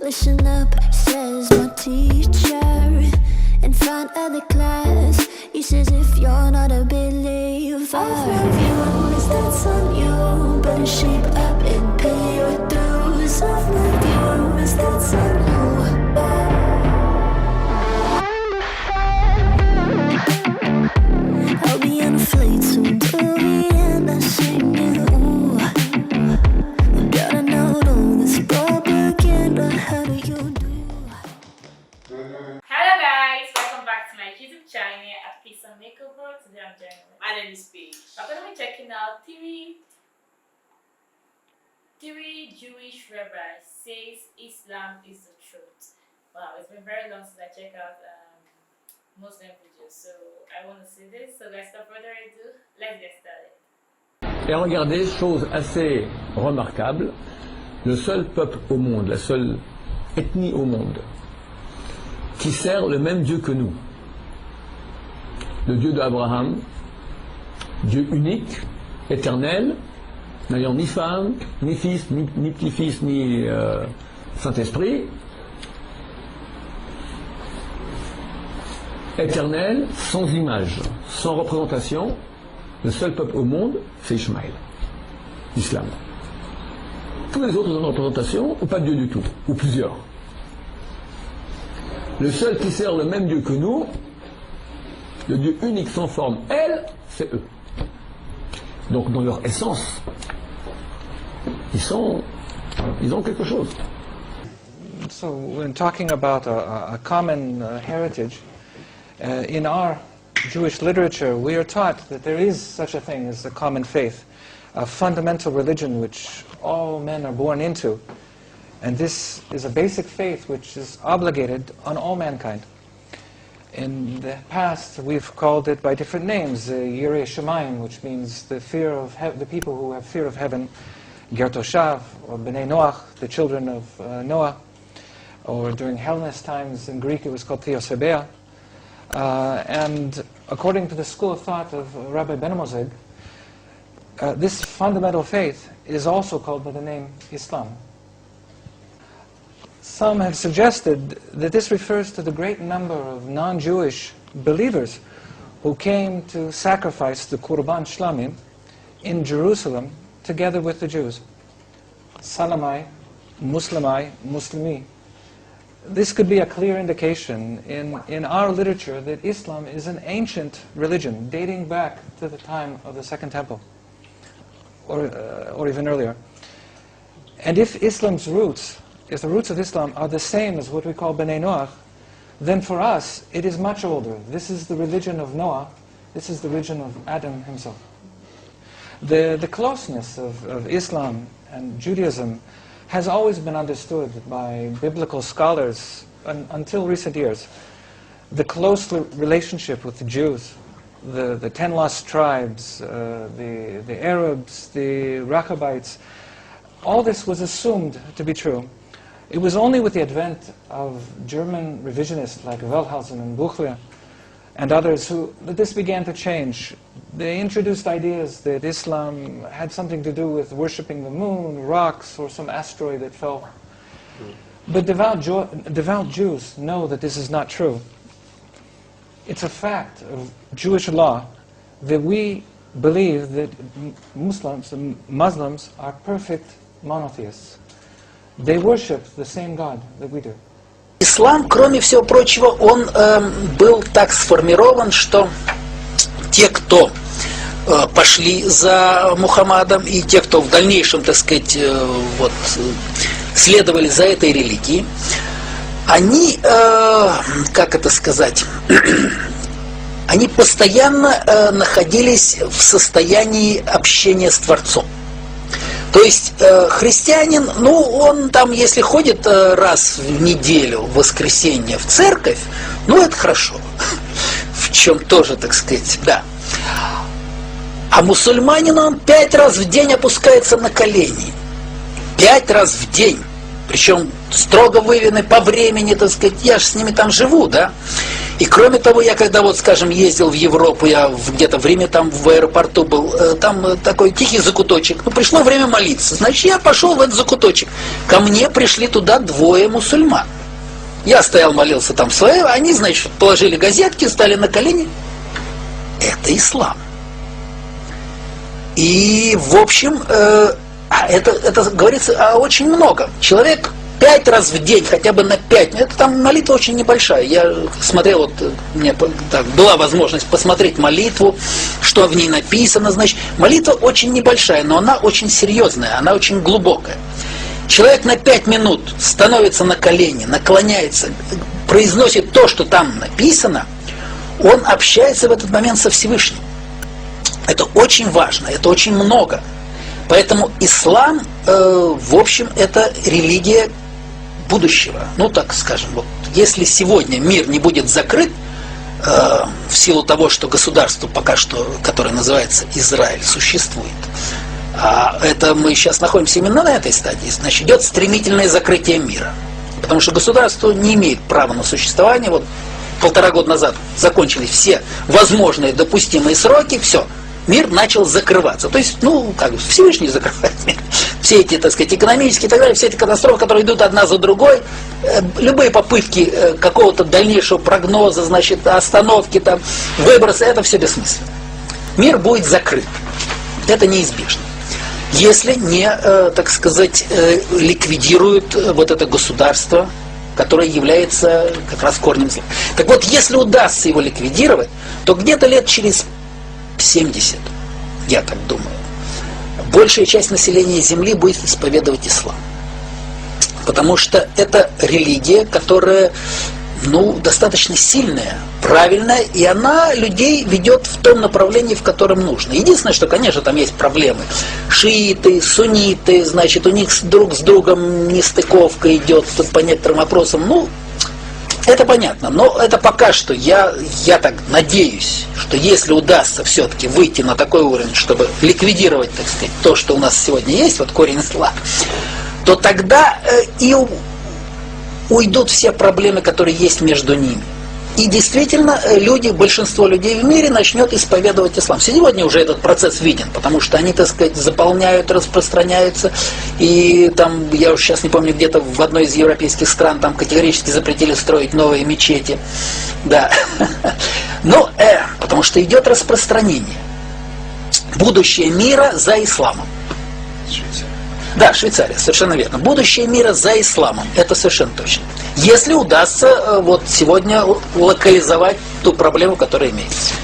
Listen up, says my teacher in front of the class. He says if you're not a believer, I've my views, that's on you. Better shape up and pay your dues. I've my views, that's on you. I'll be on a flight soon to Vienna, sing you. Gotta know this propaganda. How do you do? Hello guys, welcome back to my YouTube channel at Peace and Makeover. Today I'm joining with My name is Paige. we're going to be checking out three Jewish rabbis says Islam is the truth. Wow, it's been very long since I checked out Muslim videos, so I want to see this. So guys, without further ado, let's get started. Et regardez, chose assez remarquable, le seul peuple au monde, la seule ethnie au monde, qui sert le même Dieu que nous. Le Dieu d'Abraham, Dieu unique, éternel, n'ayant ni femme, ni fils, ni petit-fils, ni Saint-Esprit, éternel, sans image, sans représentation. Le seul peuple au monde, c'est Ishmaël, l'islam. Tous les autres ont une représentation, ou pas de Dieu du tout, ou plusieurs. Le seul qui sert le même Dieu que nous, le Dieu unique sans forme, elle, c'est eux. Donc dans leur essence, ils ont quelque chose. So when talking about a common heritage, in our Jewish literature, we are taught that there is such a thing as a common faith, a fundamental religion which all men are born into. And this is a basic faith which is obligated on all mankind. In the past, we've called it by different names, Yirei Shamayim, which means the fear of the people who have fear of heaven, Ger Toshav, or Bnei Noach, the children of Noah, or during Hellenist times in Greek it was called Theosebea. And according to the school of thought of Rabbi Ben-Moseg, this fundamental faith is also called by the name Islam. Some have suggested that this refers to the great number of non-Jewish believers who came to sacrifice the Qurban Shlamim in Jerusalem together with the Jews. Salamai, Muslimai, Muslimi. This could be a clear indication in our literature that Islam is an ancient religion dating back to the time of the Second Temple, or even earlier. And if Islam's roots, if the roots of Islam are the same as what we call Bnei Noach, then for us it is much older. This is the religion of Noah. This is the religion of Adam himself. The closeness of Islam and Judaism has always been understood by biblical scholars until recent years. The close relationship with the Jews, the 10 lost tribes, the Arabs, the Rechabites, all this was assumed to be true. It was only with the advent of German revisionists like Wellhausen and Buchler and others that this began to change. They introduced ideas that Islam had something to do with worshipping the moon, rocks, or some asteroid that fell. But devout Jews know that this is not true. It's a fact of Jewish law that we believe that Muslims are perfect monotheists. They worship the same God that we do. Ислам, кроме всего прочего, он был так сформирован, что те, кто пошли за Мухаммадом, и те, кто в дальнейшем, так сказать, следовали за этой религией, они, как это сказать, они постоянно находились в состоянии общения с Творцом. То есть христианин, он там, если ходит раз в неделю, в воскресенье в церковь, это хорошо. В чем тоже, так сказать, да. А мусульманин, он 5 раз в день опускается на колени. 5 раз в день. Причем строго выведены по времени, так сказать, я же с ними там живу, да. И кроме того, я когда вот, скажем, ездил в Европу, я где-то в Риме там в аэропорту был, там такой тихий закуточек, ну пришло время молиться, значит я пошел в этот закуточек. Ко мне пришли туда двое мусульман. Я стоял, молился там свои, они, значит, положили газетки, стали на колени. Это ислам. И, в общем, это говорится очень много. Человек 5 раз в день, хотя бы на 5, это там молитва очень небольшая. Я смотрел, вот, мне так, была возможность посмотреть молитву, что в ней написано, значит, молитва очень небольшая, но она очень серьезная, она очень глубокая. Человек на 5 минут становится на колени, наклоняется, произносит то, что там написано, он общается в этот момент со Всевышним. Это очень важно, это очень много. Поэтому ислам, в общем, это религия будущего. Ну, так скажем, вот, если сегодня мир не будет закрыт, в силу того, что государство пока что, которое называется Израиль, существует, а это мы сейчас находимся именно на этой стадии, значит, идет стремительное закрытие мира. Потому что государство не имеет права на существование. Вот 1,5 года назад закончились все возможные допустимые сроки, все. Мир начал закрываться. То есть, ну, как бы Всевышний закрывает мир. Все эти, так сказать, экономические и так далее, все эти катастрофы, которые идут одна за другой, любые попытки какого-то дальнейшего прогноза, значит, остановки, там, выброса, это все бессмысленно. Мир будет закрыт. Это неизбежно. Если не, так сказать, ликвидируют вот это государство, которое является как раз корнем зла. Так вот, если удастся его ликвидировать, то где-то лет через 70, я так думаю, большая часть населения Земли будет исповедовать ислам. Потому что это религия, которая, ну, достаточно сильная, правильная, и она людей ведет в том направлении, в котором нужно. Единственное, что, конечно, там есть проблемы. Шииты, сунниты, значит, у них друг с другом нестыковка идет по некоторым вопросам. Ну, это понятно, но это пока что, я так надеюсь, что если удастся все-таки выйти на такой уровень, чтобы ликвидировать, так сказать, то, что у нас сегодня есть, вот корень зла, то тогда и уйдут все проблемы, которые есть между ними. И действительно, большинство людей в мире начнет исповедовать ислам. Сегодня уже этот процесс виден, потому что они, так сказать, заполняют, распространяются. И там, я уже сейчас не помню, где-то в одной из европейских стран там категорически запретили строить новые мечети. Да. Ну, потому что идет распространение. Будущее мира за исламом. Да, Швейцария, совершенно верно. Будущее мира за исламом, это совершенно точно. Если удастся вот сегодня локализовать ту проблему, которая имеется.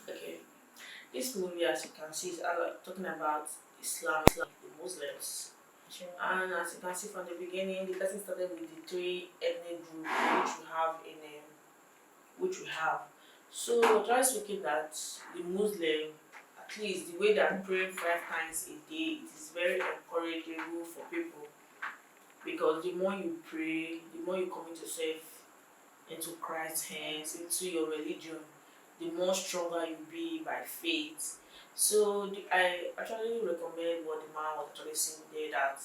Okay. This movie, as you can see, is talking about Islam, the Muslims. And as you can see from the beginning, the person started with the 3 ethnic groups which we have. So we're trying speaking that the Muslim, at least the way they are praying 5 times a day, it is very encourageable for people, because the more you pray, the more you commit yourself into Christ's hands, into your religion, the more stronger you be by faith. So I actually recommend what the man was actually saying there, that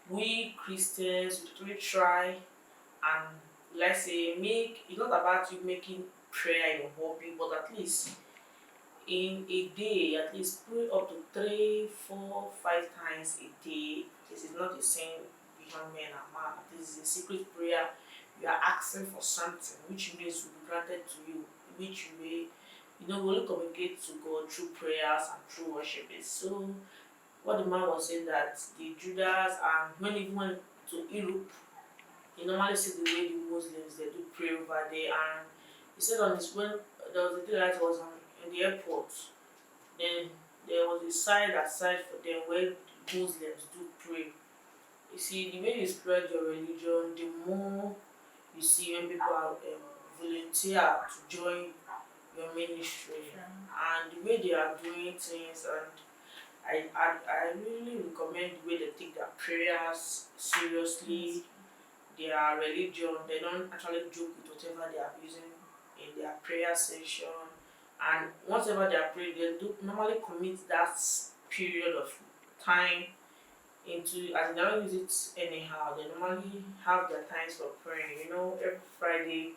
we Christians we actually try and, let's say, it's not about you making prayer your hobby, but at least in a day, at least pray up to 3, 4, 5 times a day. This is not the same between men and man. This is a secret prayer. You are asking for something, which means will be granted to you, which way, we only communicate to God through prayers and through worship. So what the man was saying, that the Judas, and when he went to Europe, he normally see the way the Muslims they do pray over there, and he said on his, when there was a day that was in the airport, then there was a sign aside for them where Muslims do pray. You see, the way you spread your religion, the more you see when people are volunteer to join your ministry, and the way they are doing things, and I really recommend the way they take their prayers seriously, their religion. They don't actually joke with whatever they are using in their prayer session, and whatever they are praying, they do normally commit that period of time into, as they don't use it anyhow. They normally have their times for praying. You know, every Friday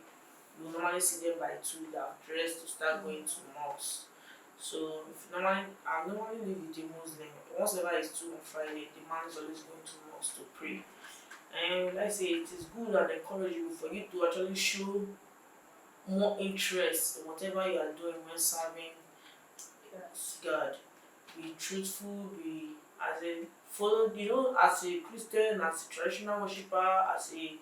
you normally see them by two that are dressed to start going to mosque. So if normally I normally live with a Muslim. Once ever it's 2 on Friday, the man is always going to mosque to pray. And like I say, it is good and encouraging for you to actually show more interest in whatever you are doing when serving God. Be truthful, be as a follow, you know, as a Christian, as a traditional worshipper, as a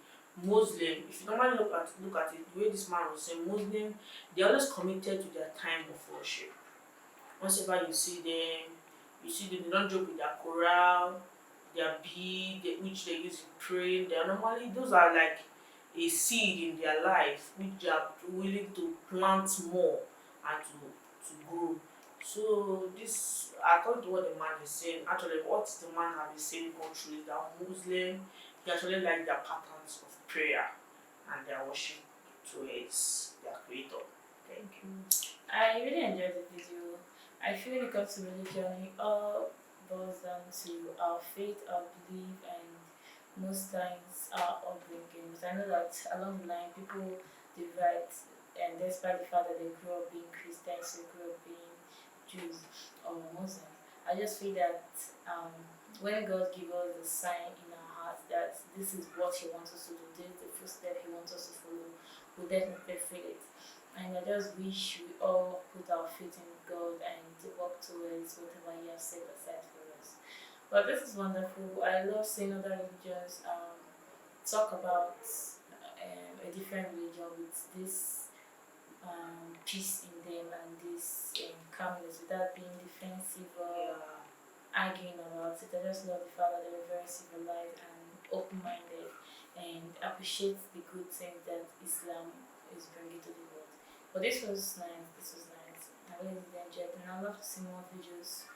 Muslim. If you normally look at it, the way this man was saying, Muslim, they are always committed to their time of worship. Whenever you see them, they don't joke with their Quran, their bead, which they use in praying. They are normally, those are like a seed in their life which they are willing to plant more and to grow. So this, according to what the man is saying, actually what the man has been saying all through is that Muslim, they actually like their patterns of prayer and their worship towards their creator. Thank you. I really enjoyed the video. I feel when it comes to religion, it all boils down to our faith, our belief, and most times our upbringing. I know that along the line, people divide, and despite the fact that they grew up being Christians, they grew up being Jews or Muslims. I just feel that when God gives us a sign in our hearts that this is what He wants us to do, this is the first step He wants us to follow, we'll definitely feel it. And I just wish we all put our faith in God and work towards whatever He has set aside for us. But this is wonderful. I love seeing other religions talk about a different religion with this peace in them and this calmness without being defensive or arguing about it. I just love the fact that they were very civilized and open-minded and appreciate the good things that Islam is bringing to the world. But this was nice. I really did enjoy it, and I'd love to see more videos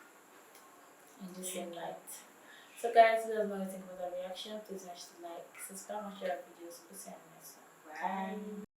in the same light. So guys, let us know what you think about the reaction. Please make sure to like, subscribe, and share our videos. We'll see you next time. Bye.